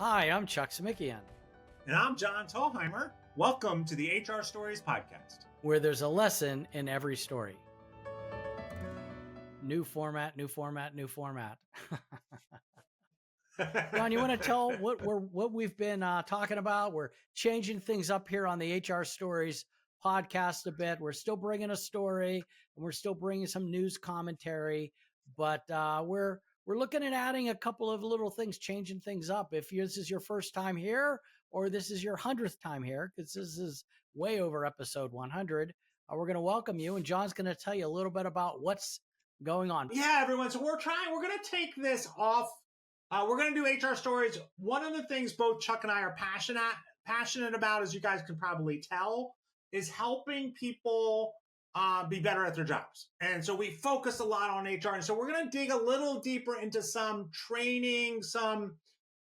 Hi, I'm Chuck Samikian. And I'm John Tolheimer. Welcome to the HR Stories podcast, where there's a lesson in every story. New format. John, you want to tell what we've been talking about? We're changing things up here on the HR Stories podcast a bit. We're still bringing a story, and we're still bringing some news commentary, but we're looking at adding a couple of little things, changing things up. If this is your first time here, or this is your 100th time here, because this is way over episode 100, we're going to welcome you, and John's going to tell you a little bit about what's going on. Yeah, everyone. So we're going to take this off. We're going to do HR Stories. One of the things both Chuck and I are passionate about, as you guys can probably tell, is helping people be better at their jobs. And so we focus a lot on HR. And so we're going to dig a little deeper into some training, some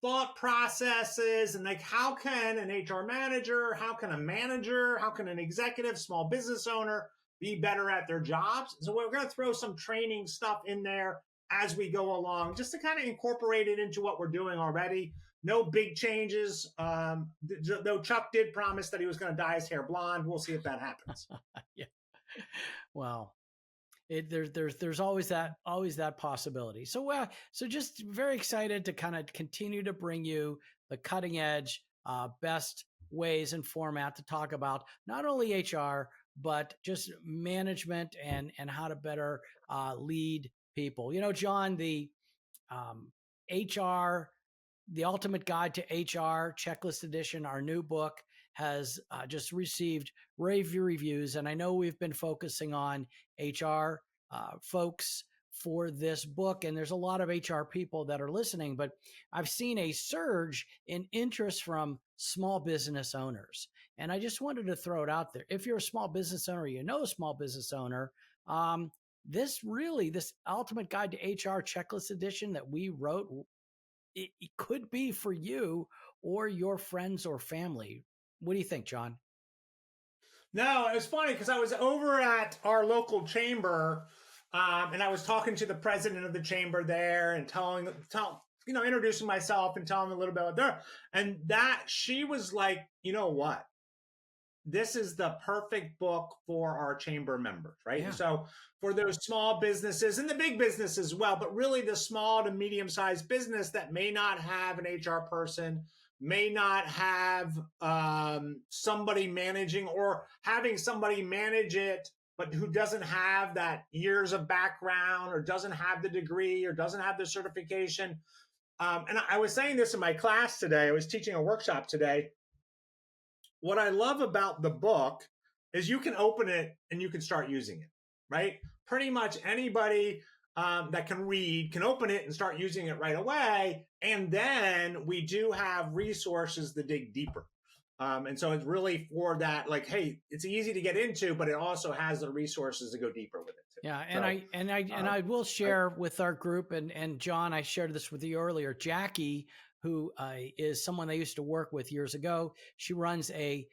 thought processes, and like how can an HR manager, how can a manager, how can an executive, small business owner be better at their jobs? So we're going to throw some training stuff in there as we go along, just to kind of incorporate it into what we're doing already. No big changes, though Chuck did promise that he was going to dye his hair blonde. We'll see if that happens. Yeah. Well, there's always that possibility. So just very excited to kind of continue to bring you the cutting edge, best ways and format to talk about not only HR, but just management and how to better lead people. You know, John, the HR, the Ultimate Guide to HR Checklist Edition, our new book, has just received rave reviews. And I know we've been focusing on HR folks for this book, and there's a lot of HR people that are listening, but I've seen a surge in interest from small business owners. And I just wanted to throw it out there. If you're a small business owner, you know a small business owner, this Ultimate Guide to HR Checklist Edition that we wrote, it could be for you or your friends or family. What do you think, John? No, it was funny because I was over at our local chamber, and I was talking to the president of the chamber there and introducing myself and telling a little bit about there. And that she was like, you know what? This is the perfect book for our chamber members, right? Yeah. So for those small businesses and the big business as well, but really the small to medium-sized business that may not have an HR person, may not have somebody managing, or having somebody manage it, but who doesn't have that years of background, or doesn't have the degree, or doesn't have the certification. And I was saying this in my class today. I was teaching a workshop today. What I love about the book is you can open it and you can start using it, right? Pretty much anybody that can read can open it and start using it right away. And then we do have resources to dig deeper. And so it's really for that, like, hey, it's easy to get into, but it also has the resources to go deeper with it too. Yeah, and I will share with our group, and John, I shared this with you earlier. Jackie, who is someone I used to work with years ago, she runs a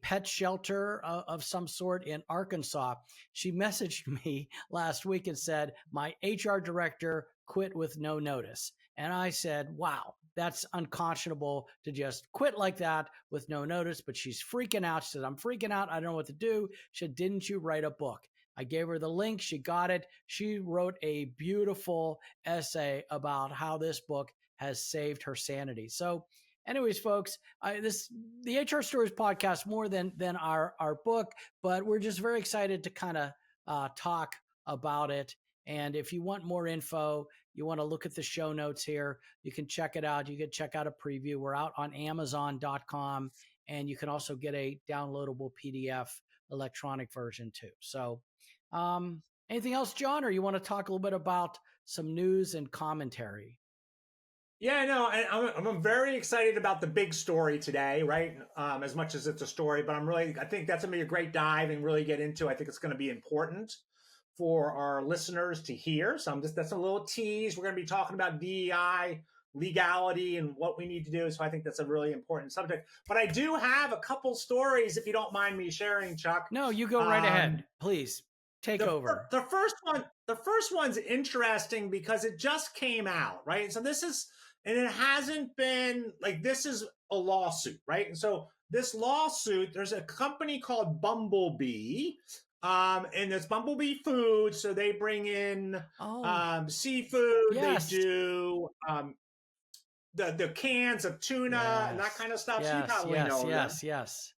pet shelter of some sort in Arkansas. She messaged me last week and said, my HR director quit with no notice. And I said, wow, that's unconscionable to just quit like that with no notice. But she's freaking out. She said, I'm freaking out. I don't know what to do. She said, didn't you write a book? I gave her the link. She got it. She wrote a beautiful essay about how this book has saved her sanity. So anyways, folks, the HR Stories podcast, more than our book, but we're just very excited to kind of talk about it. And if you want more info, you want to look at the show notes here, you can check it out. You can check out a preview. We're out on Amazon.com, and you can also get a downloadable PDF electronic version too. So anything else, John, or you want to talk a little bit about some news and commentary? Yeah, no, I'm very excited about the big story today, right? As much as it's a story, but I think that's going to be a great dive and really get into. I think it's going to be important for our listeners to hear. So that's a little tease. We're going to be talking about DEI, legality, and what we need to do. So I think that's a really important subject. But I do have a couple stories, if you don't mind me sharing, Chuck. No, you go right ahead, please. take over. The first one's interesting because it just came out, right? So this is, and it hasn't been like, this is a lawsuit, right? And so this lawsuit, there's a company called Bumblebee, and it's Bumblebee Food. So they bring in seafood. Yes. They do the cans of tuna and that kind of stuff. So you probably know them. Yes.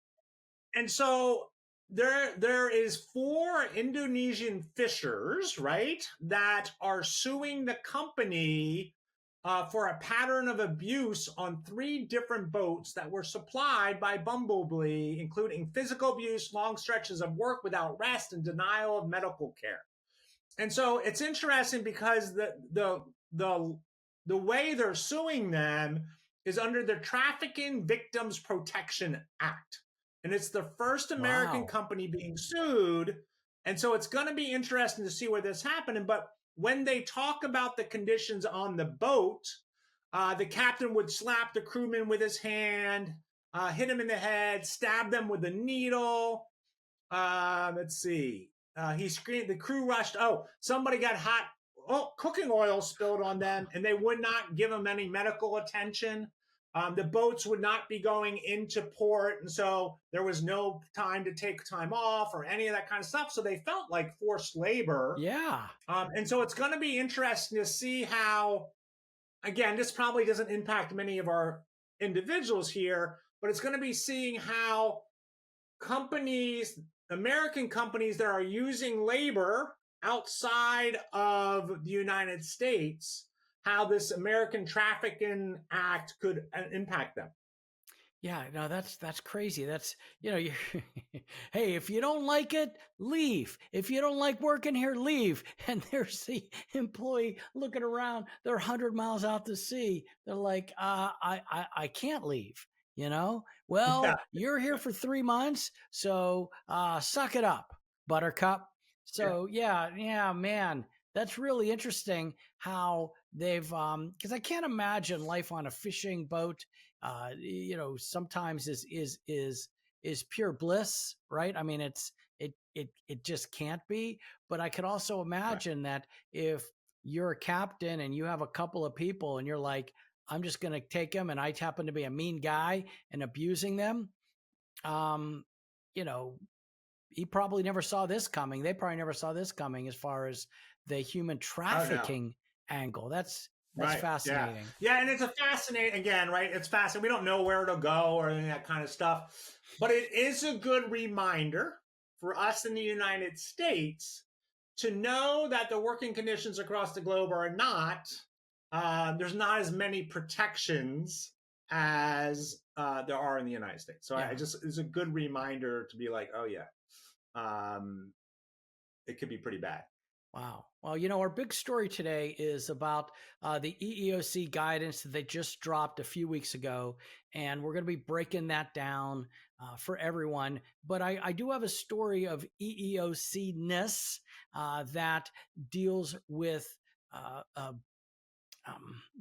And so there is 4 Indonesian fishers, right, that are suing the company for a pattern of abuse on 3 different boats that were supplied by Bumblebee, including physical abuse, long stretches of work without rest, and denial of medical care. And so it's interesting because the way they're suing them is under the Trafficking Victims Protection Act. And it's the first American company being sued. And so it's going to be interesting to see where this happened. But when they talk about the conditions on the boat, the captain would slap the crewman with his hand, hit him in the head, stab them with a needle. Let's see. He screamed, the crew rushed. Oh, somebody got hot cooking oil spilled on them, and they would not give them any medical attention. The boats would not be going into port, and so there was no time to take time off or any of that kind of stuff. So they felt like forced labor. Yeah. And so it's going to be interesting to see how, again, this probably doesn't impact many of our individuals here, but it's going to be seeing how companies, American companies that are using labor outside of the United States, how this American Trafficking Act could impact them. Yeah, no, that's crazy. That's, you hey, if you don't like it, leave. If you don't like working here, leave. And there's the employee looking around. They're 100 miles out to sea. They're like, I can't leave. Well, you're here for 3 months, so suck it up, Buttercup. So yeah, man, that's really interesting how they've, because I can't imagine life on a fishing boat. Sometimes is pure bliss, right? I mean, it just can't be. But I could also imagine that if you're a captain and you have a couple of people and you're like, I'm just going to take them, and I happen to be a mean guy and abusing them, he probably never saw this coming. They probably never saw this coming as far as the human trafficking angle. That's fascinating. Yeah, and it's a fascinating, again, right? It's fascinating. We don't know where it'll go or any of that kind of stuff. But it is a good reminder for us in the United States to know that the working conditions across the globe are not, there's not as many protections as there are in the United States. So it's a good reminder to be like, oh yeah, it could be pretty bad. Wow. Well, our big story today is about the EEOC guidance that they just dropped a few weeks ago, and we're going to be breaking that down for everyone. But I do have a story of EEOC-ness that deals with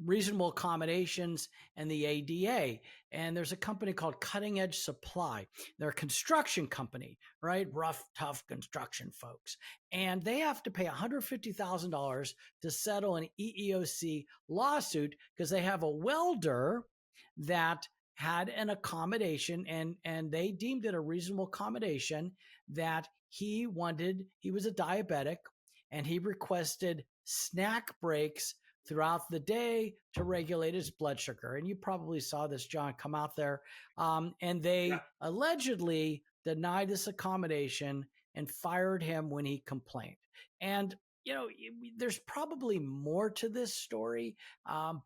reasonable accommodations and the ADA. And there's a company called Cutting Edge Supply. They're a construction company, right? Rough, tough construction folks. And they have to pay $150,000 to settle an EEOC lawsuit because they have a welder that had an accommodation, and they deemed it a reasonable accommodation that he was a diabetic, and he requested snack breaks throughout the day to regulate his blood sugar. And you probably saw this, John, come out there. And they allegedly denied this accommodation and fired him when he complained. And, there's probably more to this story.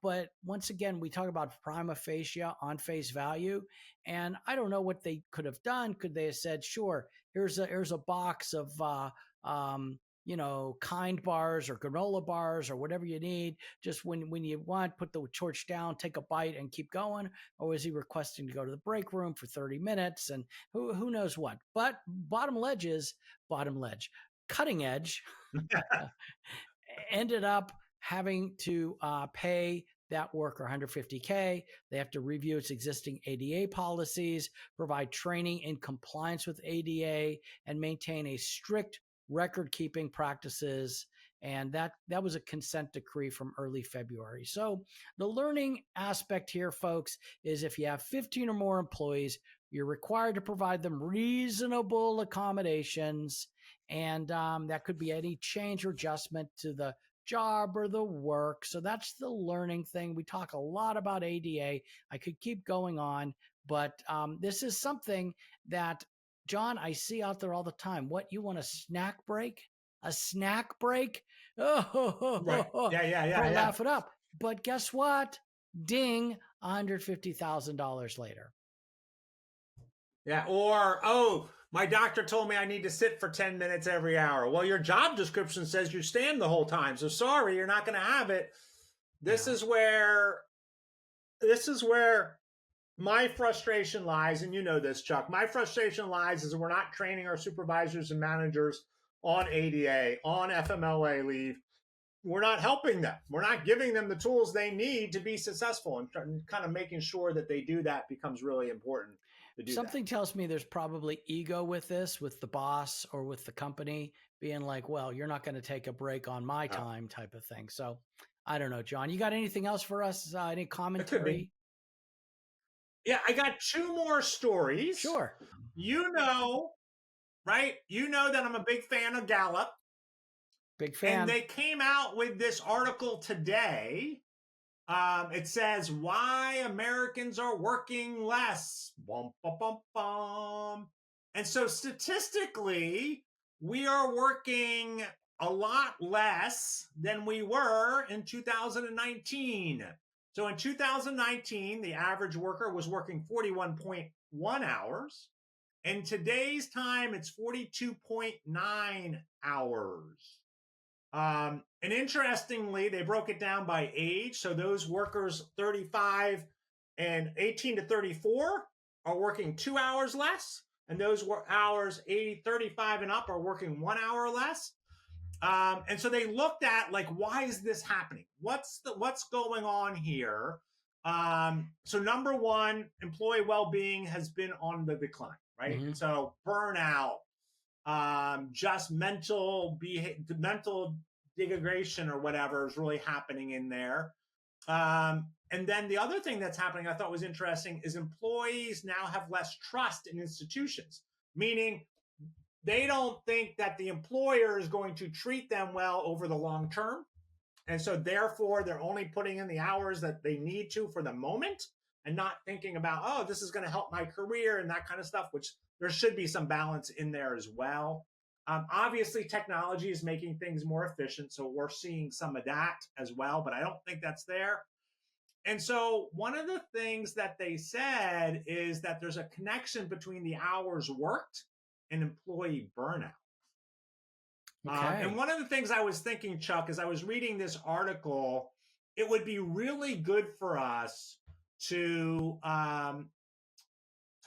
But once again, we talk about prima facie on face value. And I don't know what they could have done. Could they have said, sure, here's a box of, Kind bars or granola bars or whatever you need. Just when you want, put the torch down, take a bite and keep going. Or was he requesting to go to the break room for 30 minutes and who knows what? But Cutting Edge ended up having to pay that worker $150K. They have to review its existing ADA policies, provide training in compliance with ADA, and maintain a strict record keeping practices. And that was a consent decree from early February. So the learning aspect here, folks, is if you have 15 or more employees, you're required to provide them reasonable accommodations. And that could be any change or adjustment to the job or the work. So that's the learning thing. We talk a lot about ADA. I could keep going on, but this is something that, John, I see out there all the time. What, you want a snack break? A snack break? Oh, Right. Yeah. laugh it up. But guess what? Ding, $150,000 later. Yeah. Or, oh, my doctor told me I need to sit for 10 minutes every hour. Well, your job description says you stand the whole time. So sorry, you're not going to have it. This is where my frustration lies. And you know this, Chuck. My frustration lies is we're not training our supervisors and managers on ADA, on FMLA leave. We're not helping them. We're not giving them the tools they need to be successful, and kind of making sure that they do that becomes really important. Something tells me there's probably ego with this, with the boss or with the company being like, well, you're not going to take a break on my time type of thing. So I don't know, John, you got anything else for us? Any commentary? Yeah, I got two more stories. Sure. You know, right? You know that I'm a big fan of Gallup. Big fan. And they came out with this article today. It says why Americans are working less. Bum, bum, bum, bum. And so statistically, we are working a lot less than we were in 2019. So in 2019, the average worker was working 41.1 hours. In today's time, it's 42.9 hours. And interestingly, they broke it down by age. So those workers 35 and 18 to 34 are working 2 hours less. And those hours 35 and up are working 1 hour less. And so they looked at, like, why is this happening? What's going on here? So number one, employee well-being has been on the decline, right? Mm-hmm. So burnout, just mental degradation or whatever is really happening in there. And then the other thing that's happening I thought was interesting is employees now have less trust in institutions, meaning they don't think that the employer is going to treat them well over the long term. And so therefore, they're only putting in the hours that they need to for the moment and not thinking about, oh, this is going to help my career and that kind of stuff, which there should be some balance in there as well. Obviously, technology is making things more efficient, so we're seeing some of that as well, but I don't think that's there. And so one of the things that they said is that there's a connection between the hours worked and employee burnout. Okay. And one of the things I was thinking, Chuck, as I was reading this article, it would be really good for us to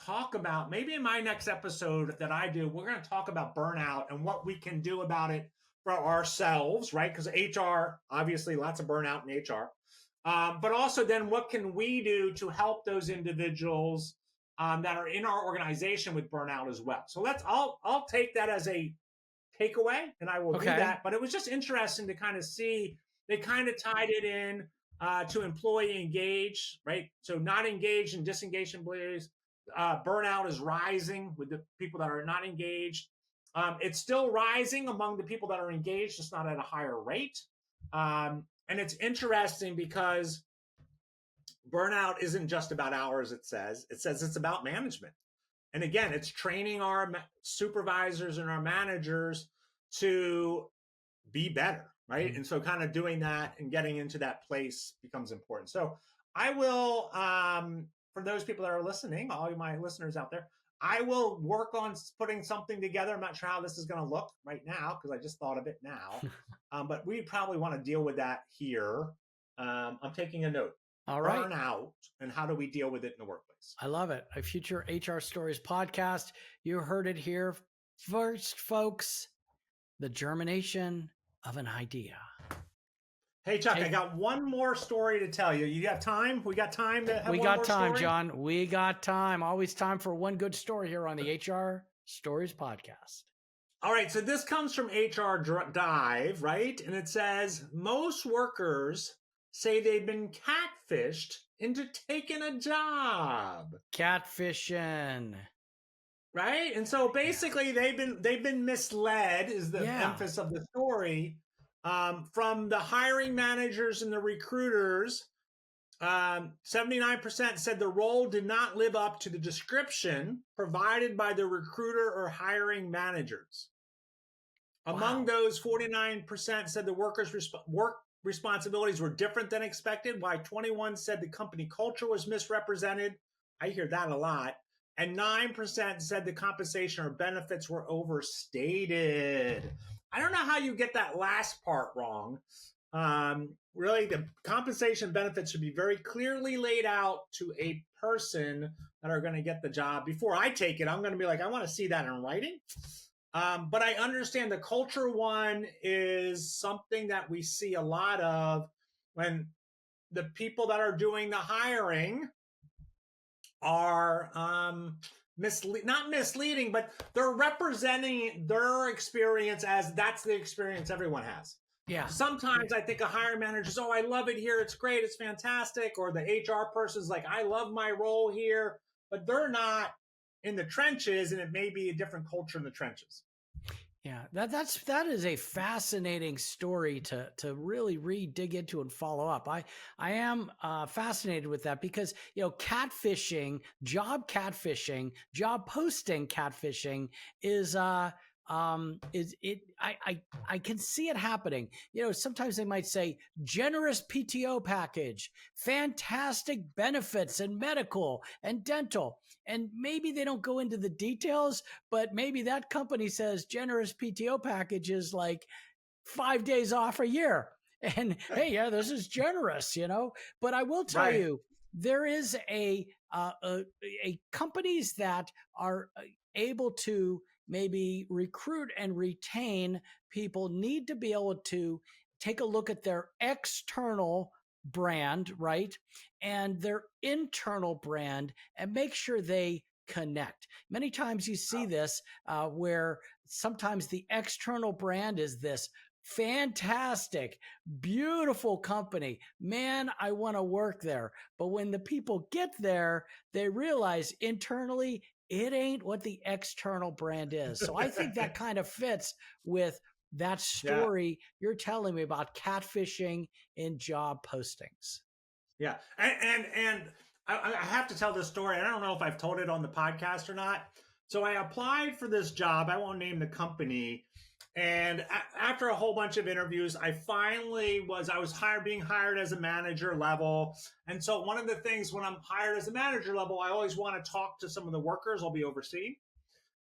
talk about, maybe in my next episode that I do, we're going to talk about burnout and what we can do about it for ourselves, right? Because HR, obviously lots of burnout in HR. But also then what can we do to help those individuals that are in our organization with burnout as well? So I'll take that as a takeaway and I will do that. But it was just interesting to kind of see, they kind of tied it in to employee engage, right? So not engaged and disengaged employees. Burnout is rising with the people that are not engaged. It's still rising among the people that are engaged, just not at a higher rate. And it's interesting because burnout isn't just about hours, it says it's about management. And again, it's training our supervisors and our managers to be better, right? Mm-hmm. And so kind of doing that and getting into that place becomes important. So I will, for those people that are listening, all of my listeners out there, I will work on putting something together. I'm not sure how this is going to look right now because I just thought of it now. But we probably want to deal with that here. I'm taking a note. All right. Burnout and how do we deal with it in the workplace? I love it. A future HR Stories podcast. You heard it here first, folks. The germination of an idea. Hey, Chuck, I got one more story to tell you. You got time? We got time to have one more story? We got time, John. We got time. Always time for one good story here on the HR Stories podcast. All right, so this comes from HR Dive, right? And it says most workers say they've been catfished into taking a job. Catfishing. Right? And so basically they've been misled is the emphasis of the story. From the hiring managers and the recruiters, 79% said the role did not live up to the description provided by the recruiter or hiring managers. Among those, 49% said the workers' work responsibilities were different than expected, while 21 said the company culture was misrepresented. I hear that a lot. And 9% said the compensation or benefits were overstated. I don't know how you get that last part wrong. Really, the compensation benefits should be very clearly laid out to a person that are going to get the job. Before I take it, I'm going to be like, I want to see that in writing. But I understand the culture one is something that we see a lot of when the people that are doing the hiring are not misleading, but they're representing their experience as that's the experience everyone has. Yeah. Sometimes I think a hiring manager is, oh, I love it here. It's great. It's fantastic. Or the HR person's like, I love my role here, but they're not in the trenches, and it may be a different culture in the trenches. Yeah, that is a fascinating story to really dig into and follow up. I am fascinated with that because catfishing, job posting catfishing is I can see it happening. Sometimes they might say generous PTO package, fantastic benefits and medical and dental. And maybe they don't go into the details, but maybe that company says generous PTO package is like 5 days off a year. And hey, yeah, this is generous, But I will tell you, there is a companies that are able to maybe recruit and retain people need to be able to take a look at their external brand, right? And their internal brand and make sure they connect. Many times you see this where sometimes the external brand is this fantastic, beautiful company. Man, I want to work there. But when the people get there, they realize internally it ain't what the external brand is. So I think that kind of fits with that story you're telling me about catfishing in job postings. Yeah. And I have to tell this story. I don't know if I've told it on the podcast or not. So I applied for this job. I won't name the company. And after a whole bunch of interviews, I was being hired as a manager level. And so one of the things when I'm hired as a manager level, I always want to talk to some of the workers I'll be overseeing.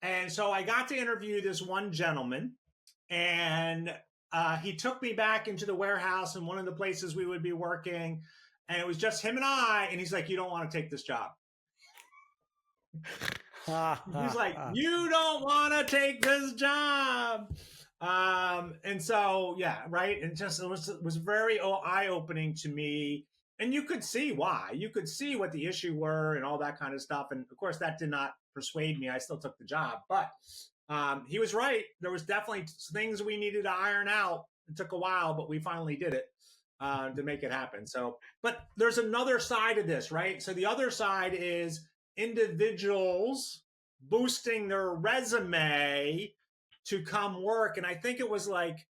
And so I got to interview this one gentleman, and he took me back into the warehouse and one of the places we would be working. And it was just him and I. And he's like, you don't want to take this job. He's like, you don't want to take this job. And so, yeah, right. And just, it was very eye-opening to me. And you could see why. You could see what the issue were and all that kind of stuff. And of course, that did not persuade me. I still took the job. But he was right. There was definitely things we needed to iron out. It took a while, but we finally did it to make it happen. So, but there's another side of this, right? So the other side is individuals boosting their resume to come work. And I think it was like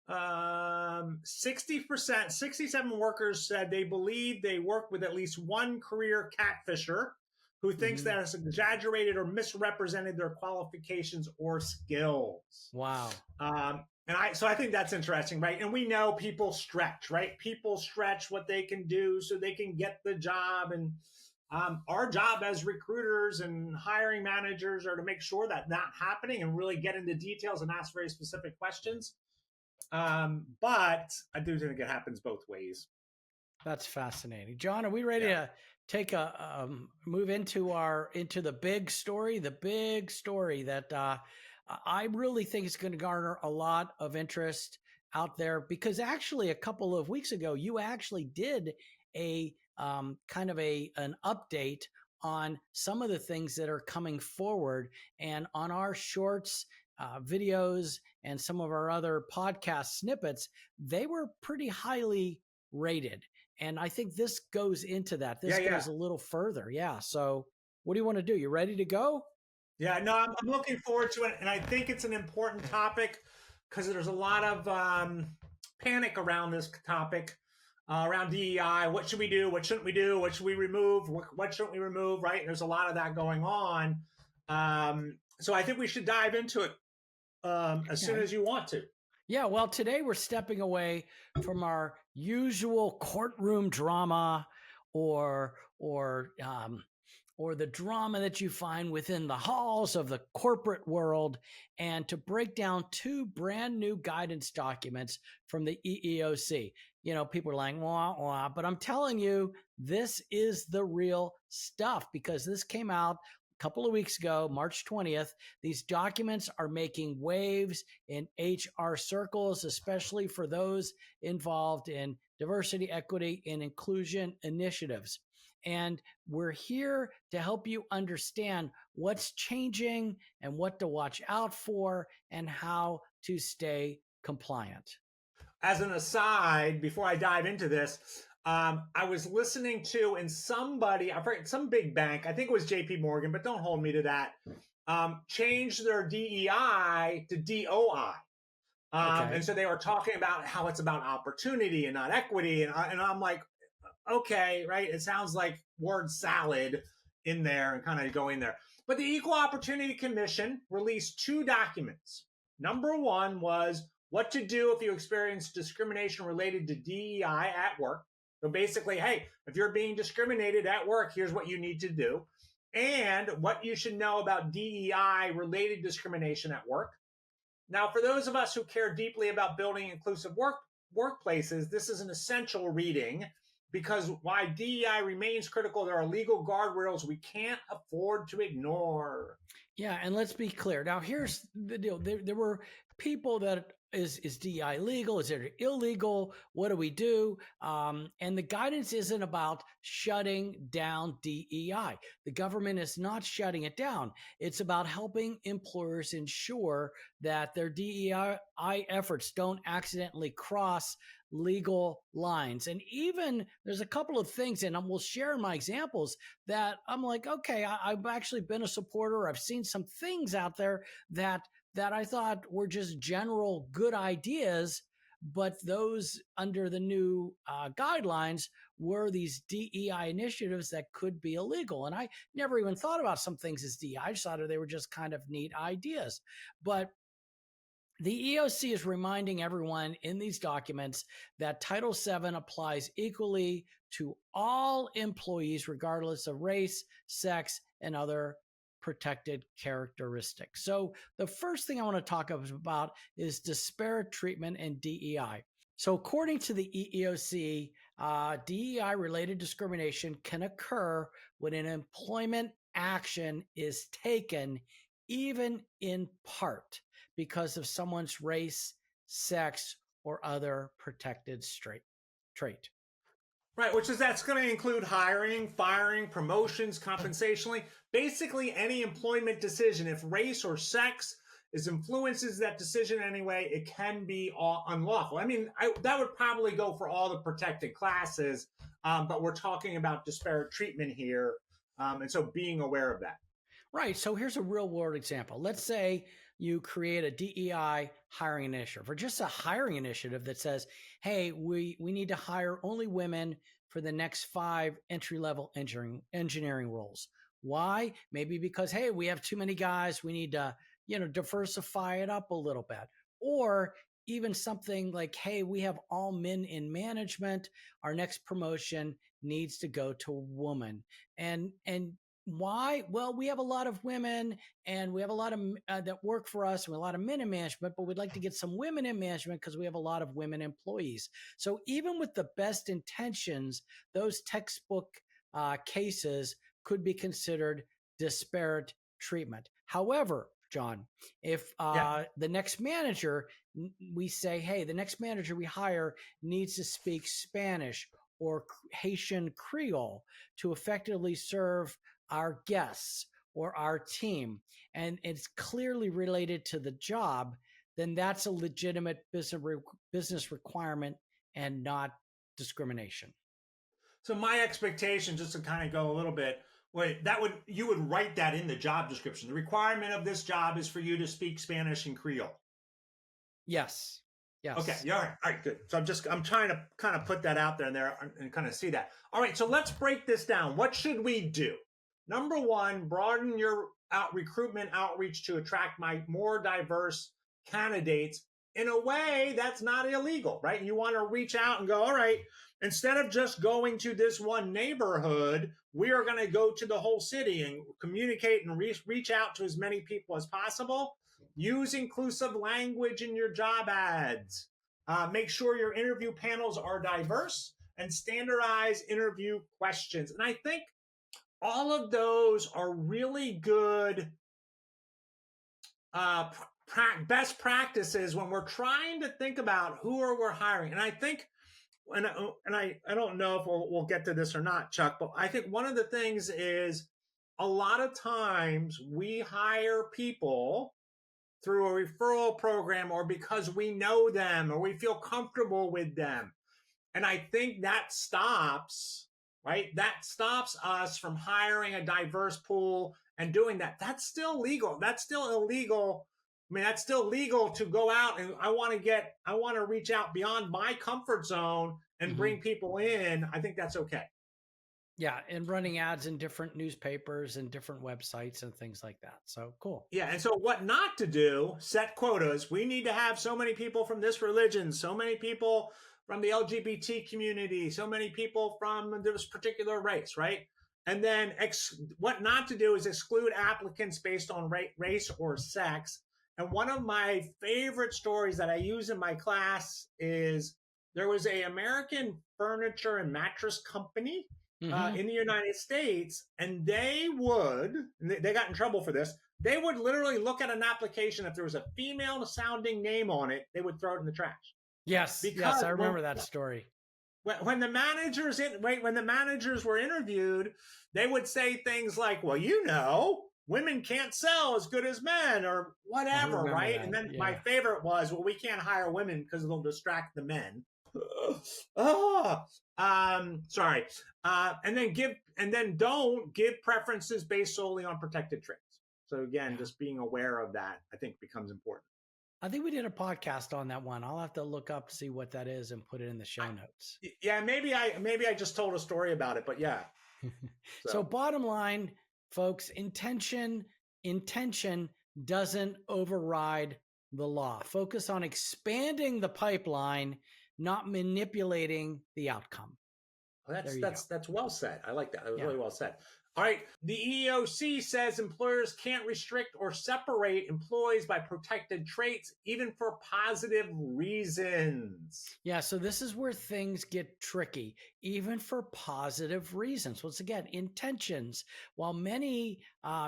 60%, 67 workers said they believe they work with at least one career catfisher who thinks that has exaggerated or misrepresented their qualifications or skills. Wow. So I think that's interesting, right? And we know people stretch, right? People stretch what they can do so they can get the job. And our job as recruiters and hiring managers are to make sure that not happening and really get into details and ask very specific questions. But I do think it happens both ways. That's fascinating. John, are we ready to take a move into the big story? The big story that I really think is going to garner a lot of interest out there, because actually a couple of weeks ago, you actually did a kind of an update on some of the things that are coming forward. And on our shorts, videos and some of our other podcast snippets, they were pretty highly rated. And I think this goes into that. This goes a little further. Yeah. So what do you want to do? You ready to go? Yeah, no, I'm looking forward to it. And I think it's an important topic because there's a lot of panic around this topic, around DEI. What should we do? What shouldn't we do? What should we remove? What shouldn't we remove? Right? And there's a lot of that going on. So I think we should dive into it as soon as you want to. Yeah, well, today we're stepping away from our usual courtroom drama or the drama that you find within the halls of the corporate world, and to break down two brand new guidance documents from the EEOC. You know, people are like, wah, wah, but I'm telling you, this is the real stuff because this came out a couple of weeks ago, March 20th. These documents are making waves in HR circles, especially for those involved in diversity, equity, and inclusion initiatives. And we're here to help you understand what's changing and what to watch out for and how to stay compliant. As an aside, before I dive into this, I was listening to, and somebody, I forget, some big bank, I think it was JP Morgan, but don't hold me to that, changed their DEI to DOI. And so they were talking about how it's about opportunity and not equity. And I'm like, okay, right? It sounds like word salad in there and kind of going there. But the Equal Opportunity Commission released two documents. Number one was what to do if you experience discrimination related to DEI at work. So basically, hey, if you're being discriminated at work, here's what you need to do. And what you should know about DEI related discrimination at work. Now, for those of us who care deeply about building inclusive workplaces, this is an essential reading because why DEI remains critical, there are legal guardrails we can't afford to ignore. Yeah, and let's be clear. Now, here's the deal. There were people that is DEI legal? Is it illegal? What do we do? And the guidance isn't about shutting down DEI. The government is not shutting it down. It's about helping employers ensure that their DEI efforts don't accidentally cross legal lines. And even there's a couple of things, and we'll share my examples that I'm like, okay, I've actually been a supporter. I've seen some things out there that I thought were just general good ideas, but those under the new guidelines were these DEI initiatives that could be illegal. And I never even thought about some things as DEI. I just thought they were just kind of neat ideas. But the EOC is reminding everyone in these documents that Title VII applies equally to all employees, regardless of race, sex, and other protected characteristics. So the first thing I want to talk about is disparate treatment and DEI. So according to the EEOC, DEI-related discrimination can occur when an employment action is taken, even in part, because of someone's race, sex, or other protected trait. Right, that's going to include hiring, firing, promotions, compensationally, basically any employment decision. If race or sex influences that decision in any way, it can be unlawful. I mean, that would probably go for all the protected classes, but we're talking about disparate treatment here, and so being aware of that. Right, so here's a real world example. Let's say you create a DEI hiring initiative or just a hiring initiative that says, hey, we need to hire only women for the next 5 entry-level engineering roles. Why? Maybe because, hey, we have too many guys. We need to, diversify it up a little bit. Or even something like, hey, we have all men in management. Our next promotion needs to go to a woman. And why? Well, we have a lot of women and we have a lot of that work for us. And we have a lot of men in management, but we'd like to get some women in management because we have a lot of women employees. So even with the best intentions, those textbook cases could be considered disparate treatment. However, John, if the next manager, we say, hey, the next manager we hire needs to speak Spanish or Haitian Creole to effectively serve our guests, or our team, and it's clearly related to the job, then that's a legitimate business requirement and not discrimination. So my expectation, just to kind of go a little bit, you would write that in the job description. The requirement of this job is for you to speak Spanish and Creole. Yes. Yes. Okay. Yeah. All right. Good. So I'm trying to kind of put that out there and kind of see that. All right. So let's break this down. What should we do? Number one, broaden your recruitment outreach to attract more diverse candidates in a way that's not illegal, right? You want to reach out and go, all right, instead of just going to this one neighborhood, we are going to go to the whole city and communicate and reach out to as many people as possible. Use inclusive language in your job ads. Make sure your interview panels are diverse, and standardize interview questions. And I think all of those are really good best practices when we're trying to think about who we're hiring. And I think, and I don't know if we'll get to this or not, Chuck, but I think one of the things is a lot of times we hire people through a referral program or because we know them or we feel comfortable with them. And I think that stops, right? That stops us from hiring a diverse pool and doing that. That's still legal. That's still illegal. I mean, that's still legal to go out and I want to reach out beyond my comfort zone and bring people in. I think that's okay. Yeah, and running ads in different newspapers and different websites and things like that. So cool. Yeah, and so what not to do, set quotas. We need to have so many people from this religion, so many people from the LGBT community, so many people from this particular race, right? And then what not to do is exclude applicants based on race or sex. And one of my favorite stories that I use in my class is there was an American furniture and mattress company in the United States, and they got in trouble for this. They would literally look at an application. If there was a female sounding name on it, they would throw it in the trash. Yes, I remember that story. When the managers were interviewed, they would say things like, well, women can't sell as good as men or whatever, right? That. And then my favorite was, well, we can't hire women because they'll distract the men. Sorry. And then don't give preferences based solely on protected traits. So again, just being aware of that, I think becomes important. I think we did a podcast on that one. I'll have to look up to see what that is and put it in the show notes. Yeah, maybe I just told a story about it, but yeah. So bottom line, folks, intention doesn't override the law. Focus on expanding the pipeline, not manipulating the outcome. Well, that's well said. I like that. That was really well said. All right. The EEOC says employers can't restrict or separate employees by protected traits, even for positive reasons. Yeah. So this is where things get tricky, even for positive reasons. Once again, intentions. While many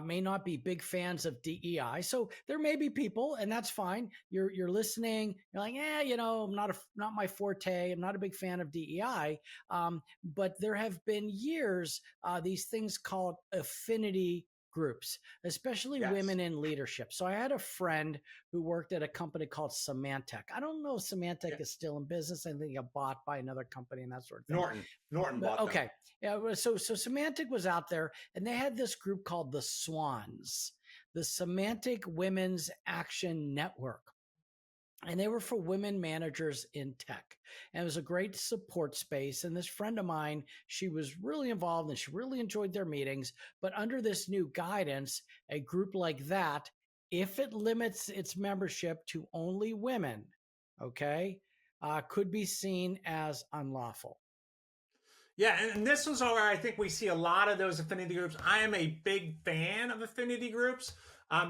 may not be big fans of DEI, so there may be people, and that's fine. You're listening. You're like, I'm not my forte. I'm not a big fan of DEI. But there have been years these things called affinity groups, especially women in leadership. So I had a friend who worked at a company called Symantec. I don't know if Symantec is still in business. I think it got bought by another company and that sort of thing. Norton bought them. Okay. Yeah. So Symantec was out there and they had this group called the SWANs, the Semantic Women's Action Network. And they were for women managers in tech. And it was a great support space. And this friend of mine, she was really involved and she really enjoyed their meetings. But under this new guidance, a group like that, if it limits its membership to only women, could be seen as unlawful. Yeah, and this is where I think we see a lot of those affinity groups. I am a big fan of affinity groups.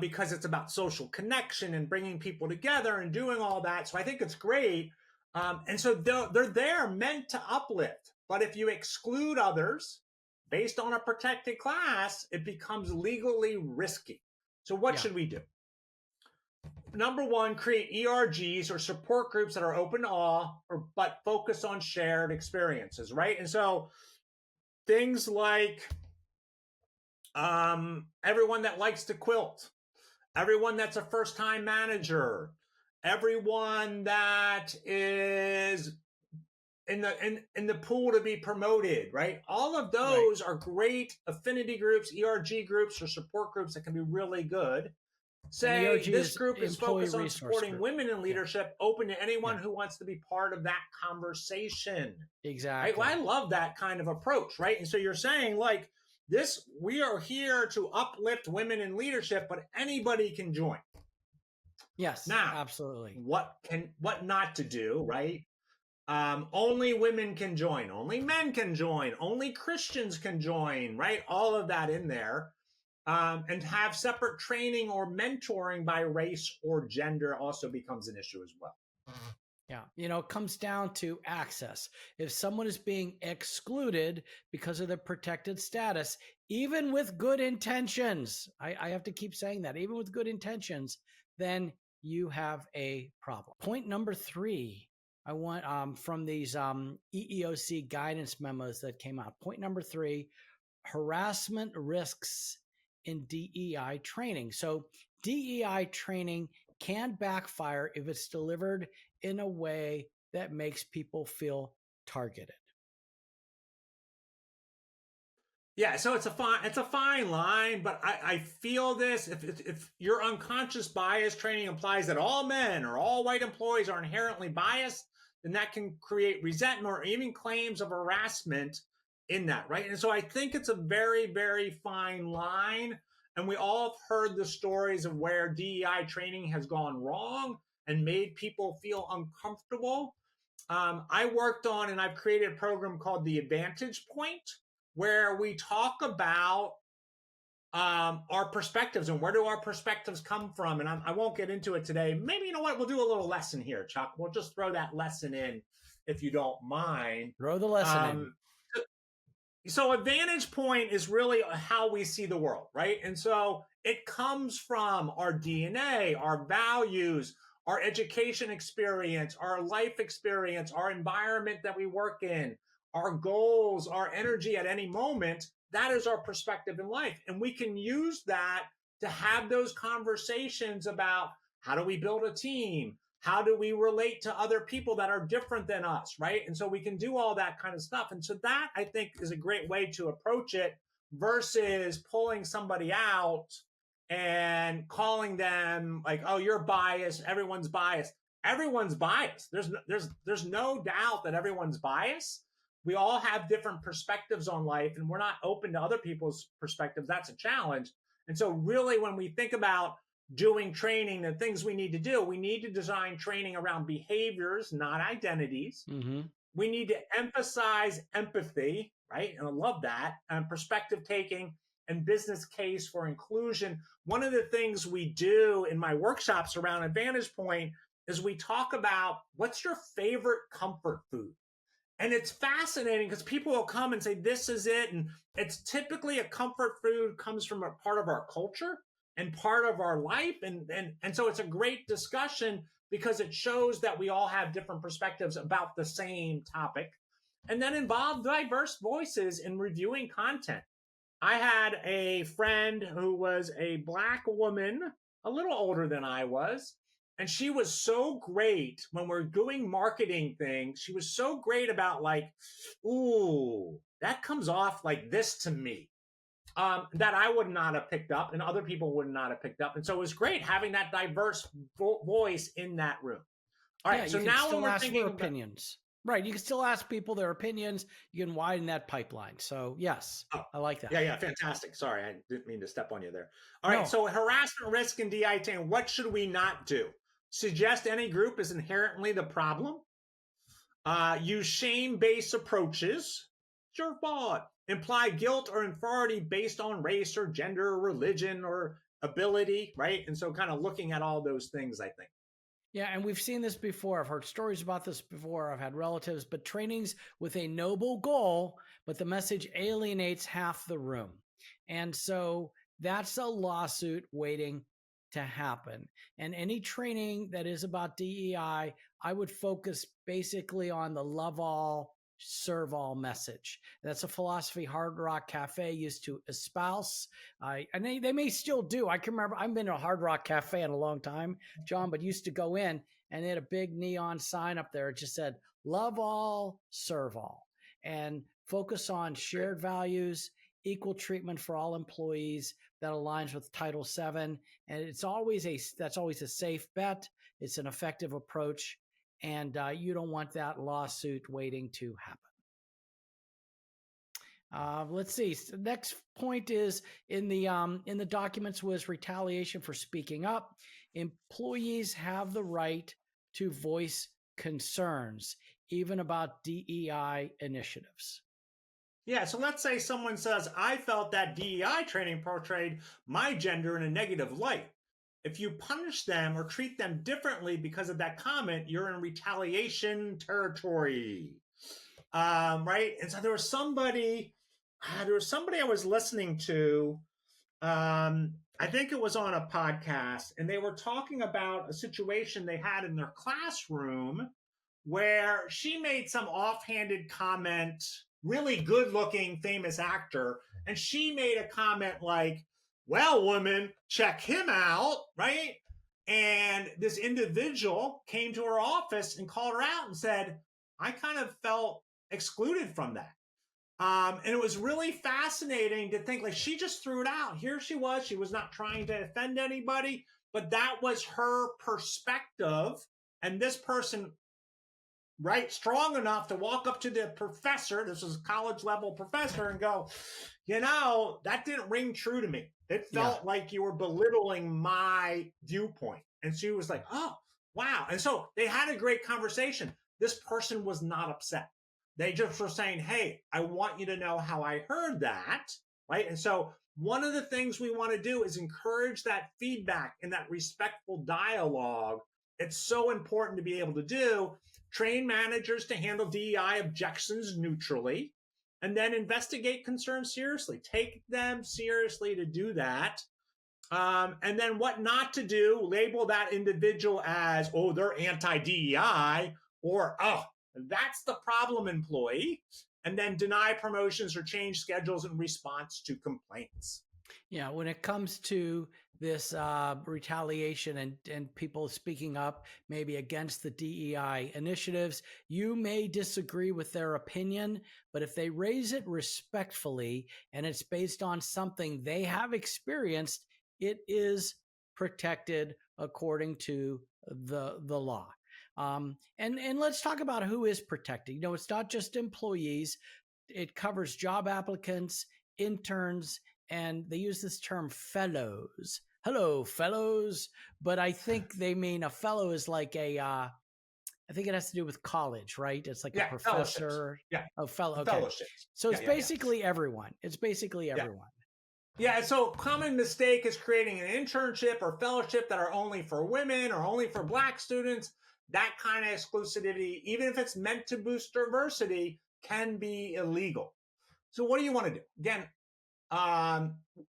Because it's about social connection and bringing people together and doing all that. So I think it's great. And so they're there meant to uplift. But if you exclude others based on a protected class, it becomes legally risky. So what should we do? Number one, create ERGs or support groups that are open to all, but focus on shared experiences, right? And so things like everyone that likes to quilt, everyone that's a first-time manager, everyone that is in the pool to be promoted, right? All of those are great affinity groups, ERG groups, or support groups that can be really good. Say ERG this is group is employee focused on resource supporting group. women in leadership, open to anyone Yeah. who wants to be part of that conversation. Exactly. Right? Well, I love that kind of approach, right? And so you're saying like this, we are here to uplift women in leadership, but anybody can join. Yes, Now, absolutely. what not to do, right? Only women can join, only men can join, only Christians can join, right? All of that in there. And have separate training or mentoring by race or gender also becomes an issue as well. Yeah. It comes down to access. If someone is being excluded because of their protected status, even with good intentions, I have to keep saying that, even with good intentions, then you have a problem. Point number 3, I want from these EEOC guidance memos that came out. Point number 3, harassment risks in DEI training. So DEI training can backfire if it's delivered in a way that makes people feel targeted. Yeah, so it's a fine line, but I feel this if your unconscious bias training implies that all men or all white employees are inherently biased, then that can create resentment or even claims of harassment in that, right? And so I think it's a very, very fine line. And we all have heard the stories of where DEI training has gone wrong and made people feel uncomfortable. I worked on and I've created a program called the Advantage Point, where we talk about our perspectives and where do our perspectives come from. And I won't get into it today. Maybe, you know what, we'll do a little lesson here, Chuck. We'll just throw that lesson in if you don't mind. Throw the lesson in. So Advantage Point is really how we see the world, right? And so it comes from our DNA, our values, our education experience, our life experience, our environment that we work in, our goals, our energy at any moment. That is our perspective in life. And we can use that to have those conversations about how do we build a team? How do we relate to other people that are different than us, right? And so we can do all that kind of stuff. And so that, I think, is a great way to approach it versus pulling somebody out and calling them like, oh, you're biased. Everyone's biased. Everyone's biased. There's no doubt that everyone's biased. We all have different perspectives on life, and we're not open to other people's perspectives. That's a challenge. And so really, when we think about doing training, the things we need to do, we need to design training around behaviors, not identities. Mm-hmm. We need to emphasize empathy, right? And I love that. And perspective taking and business case for inclusion. One of the things we do in my workshops around Advantage Point is we talk about what's your favorite comfort food. And it's fascinating because people will come and say, this is it. And it's typically a comfort food comes from a part of our culture and part of our life. And so it's a great discussion because it shows that we all have different perspectives about the same topic. And then involve diverse voices in reviewing content. I had a friend who was a Black woman, a little older than I was. And she was so great when we're doing marketing things. She was so great about like, ooh, that comes off like this to me. That I would not have picked up and other people would not have picked up. And so it was great having that diverse voice in that room. All right, so now when we're thinking about opinions, right? You can still ask people their opinions. You can widen that pipeline. So yes, I like that. Yeah, fantastic. Sorry, I didn't mean to step on you there. All right, so harassment risk in DEI training. What should we not do? Suggest any group is inherently the problem. Use shame-based approaches. It's your fault. Imply guilt or inferiority based on race or gender or religion or ability, right? And so kind of looking at all those things, I think. Yeah, and we've seen this before. I've heard stories about this before. I've had relatives, but trainings with a noble goal, but the message alienates half the room. And so that's a lawsuit waiting to happen. And any training that is about DEI, I would focus basically on the love all, serve all message. That's a philosophy Hard Rock Cafe used to espouse. And they may still do. I can remember, I've been to a Hard Rock Cafe in a long time, John, but used to go in and they had a big neon sign up there. It just said, love all, serve all, and focus on shared values, equal treatment for all employees that aligns with Title VII. And that's always a safe bet. It's an effective approach. And you don't want that lawsuit waiting to happen. Let's see. The next point is in the documents was retaliation for speaking up. Employees have the right to voice concerns, even about DEI initiatives. Yeah, so let's say someone says, I felt that DEI training portrayed my gender in a negative light. If you punish them or treat them differently because of that comment, you're in retaliation territory, right? And so there was somebody I was listening to. I think it was on a podcast, and they were talking about a situation they had in their classroom where she made some offhanded comment, really good-looking, famous actor, and she made a comment like, well, woman, check him out, right? And this individual came to her office and called her out and said, I kind of felt excluded from that. And it was really fascinating to think, like, she just threw it out. Here she was not trying to offend anybody, but that was her perspective. And this person, right, strong enough to walk up to the professor, this was a college level professor, and go, that didn't ring true to me. It felt like you were belittling my viewpoint. And she was like, oh, wow. And so they had a great conversation. This person was not upset. They just were saying, hey, I want you to know how I heard that, right? And so one of the things we want to do is encourage that feedback and that respectful dialogue. It's so important to be able to do. Train managers to handle DEI objections neutrally, and then investigate concerns seriously. Take them seriously to do that. And then what not to do, label that individual as, oh, they're anti-DEI, or, oh, that's the problem employee. And then deny promotions or change schedules in response to complaints. Yeah, when it comes to this retaliation and people speaking up maybe against the DEI initiatives, you may disagree with their opinion, but if they raise it respectfully and it's based on something they have experienced, it is protected according to the law. And let's talk about who is protected. It's not just employees. It covers job applicants, interns, and they use this term fellows. Hello, fellows. But I think they mean a fellow is like I think it has to do with college, right? It's like a professor. Yeah. Oh, fellow. Okay. Fellowships. So it's basically everyone. It's basically everyone. Yeah, so common mistake is creating an internship or fellowship that are only for women or only for Black students. That kind of exclusivity, even if it's meant to boost diversity, can be illegal. So what do you want to do? Again,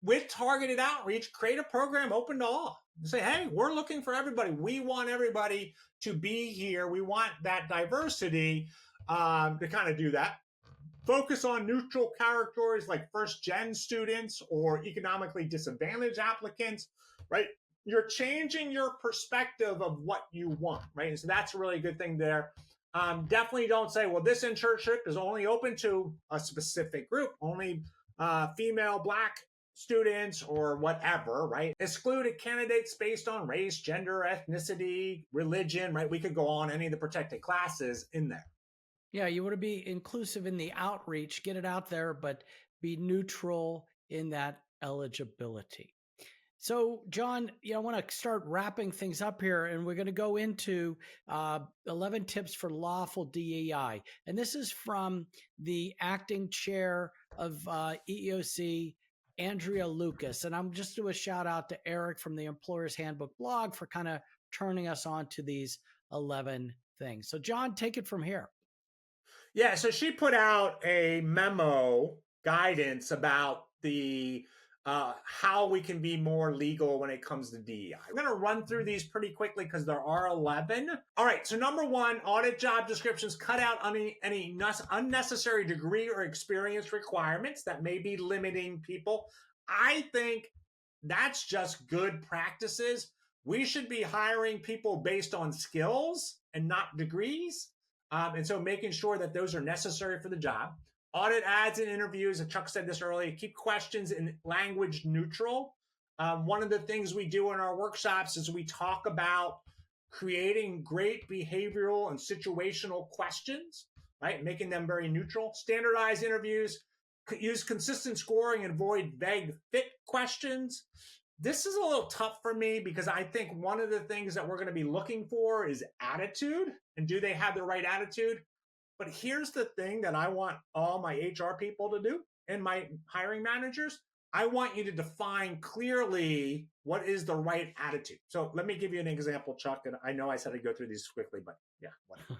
with targeted outreach, create a program open to all. Say, hey, we're looking for everybody. We want everybody to be here. We want that diversity to kind of do that. Focus on neutral categories like first-gen students or economically disadvantaged applicants, right? You're changing your perspective of what you want, right? And so that's a really good thing there. Definitely don't say, well, this internship is only open to a specific group, only female Black students or whatever, right? Excluded candidates based on race, gender, ethnicity, religion, right? We could go on any of the protected classes in there. Yeah, you want to be inclusive in the outreach, get it out there, but be neutral in that eligibility. So, John, I want to start wrapping things up here, and we're going to go into 11 tips for lawful DEI. And this is from the acting chair of EEOC, Andrea Lucas. And I'm just do a shout out to Eric from the Employer's Handbook blog for kind of turning us on to these 11 things. So, John, take it from here. Yeah, so she put out a memo guidance about the how we can be more legal when it comes to DEI. We're going to run through these pretty quickly because there are 11. All right, so number one, audit job descriptions cut out any unnecessary degree or experience requirements that may be limiting people. I think that's just good practices. We should be hiring people based on skills and not degrees. And so making sure that those are necessary for the job. Audit ads and interviews, and Chuck said this earlier, keep questions in language neutral. One of the things we do in our workshops is we talk about creating great behavioral and situational questions, right? Making them very neutral. Standardize interviews, use consistent scoring and avoid vague fit questions. This is a little tough for me because I think one of the things that we're going to be looking for is attitude, and do they have the right attitude? But here's the thing that I want all my HR people to do and my hiring managers. I want you to define clearly what is the right attitude. So let me give you an example, Chuck. And I know I said I'd go through these quickly, but yeah, whatever.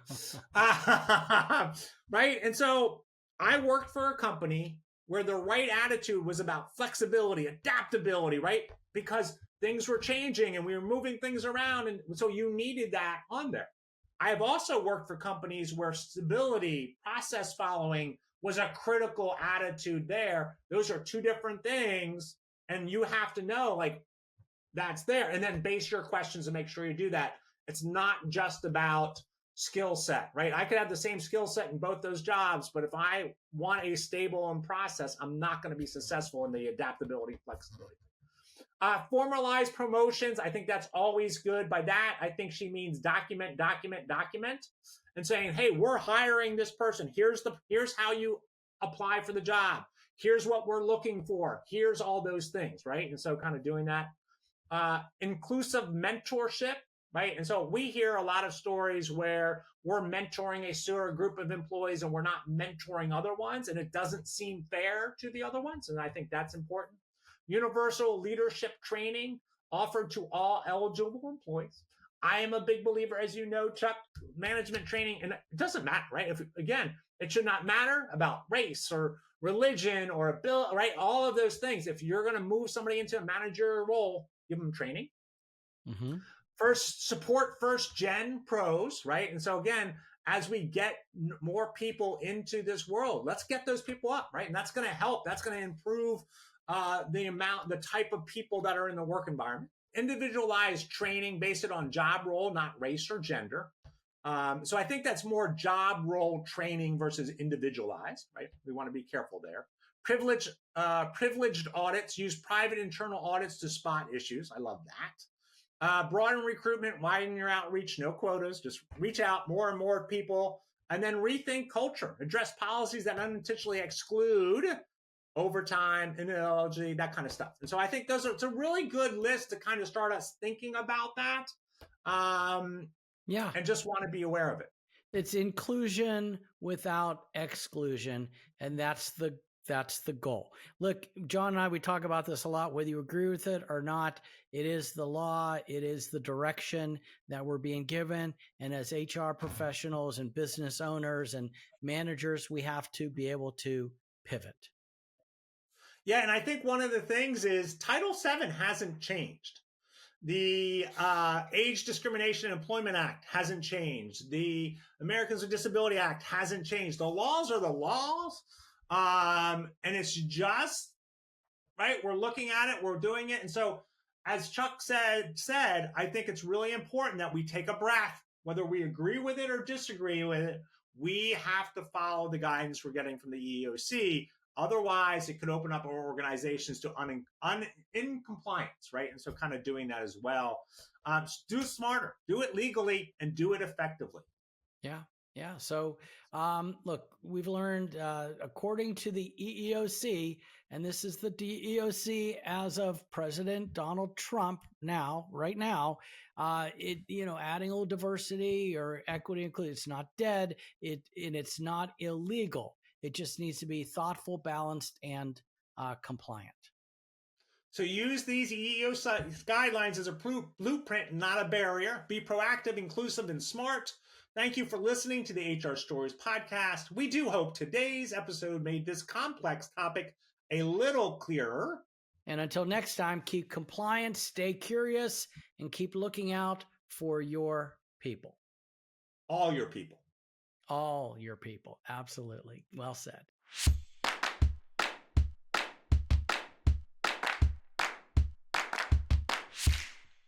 Right? And so I worked for a company where the right attitude was about flexibility, adaptability, right? Because things were changing and we were moving things around. And so you needed that on there. I have also worked for companies where stability, process following was a critical attitude there. Those are two different things. And you have to know, like, that's there. And then base your questions and make sure you do that. It's not just about skill set, right? I could have the same skill set in both those jobs, but if I want a stable process, I'm not going to be successful in the adaptability, flexibility. Formalize promotions. I think that's always good. By that, I think she means document, and saying, hey, we're hiring this person. Here's how you apply for the job. Here's what we're looking for. Here's all those things, right? And so kind of doing that. Inclusive mentorship, right? And so we hear a lot of stories where we're mentoring a certain group of employees and we're not mentoring other ones, and it doesn't seem fair to the other ones. And I think that's important. Universal leadership training offered to all eligible employees. I am a big believer, as you know, Chuck, management training, and it doesn't matter, right? It should not matter about race or religion or ability, right? All of those things. If you're going to move somebody into a manager role, give them training. Mm-hmm. Support first gen pros, right? And so again, as we get more people into this world, let's get those people up, right? And that's going to help. That's going to improve the type of people that are in the work environment. Individualized training based on job role, not race or gender. So I think that's more job role training versus individualized, right? We want to be careful there. Privileged audits, use private internal audits to spot issues. I love that. Broaden recruitment, widen your outreach, no quotas, just reach out more and more people. And then rethink culture, address policies that unintentionally exclude overtime, ineligibility, that kind of stuff. And so I think it's a really good list to kind of start us thinking about that. And just want to be aware of it. It's inclusion without exclusion. And that's the goal. Look, John and I, we talk about this a lot, whether you agree with it or not. It is the law. It is the direction that we're being given. And as HR professionals and business owners and managers, we have to be able to pivot. Yeah, and I think one of the things is Title VII hasn't changed. The Age Discrimination and Employment Act hasn't changed. The Americans with Disability Act hasn't changed. The laws are the laws, and it's just, right, we're looking at it, we're doing it. And so, as Chuck said, I think it's really important that we take a breath, whether we agree with it or disagree with it. We have to follow the guidance we're getting from the EEOC. Otherwise, it could open up our organizations to in compliance, right? And so kind of doing that as well. Do smarter, do it legally, and do it effectively. Yeah. So, look, we've learned, according to the EEOC, and this is the EEOC as of President Donald Trump right now, adding a little diversity or equity inclusion, it's not dead, and it's not illegal. It just needs to be thoughtful, balanced, and compliant. So use these EEOC guidelines as a blueprint, not a barrier. Be proactive, inclusive, and smart. Thank you for listening to the HR Stories podcast. We do hope today's episode made this complex topic a little clearer. And until next time, keep compliant, stay curious, and keep looking out for your people. All your people. All your people. Absolutely. Well said.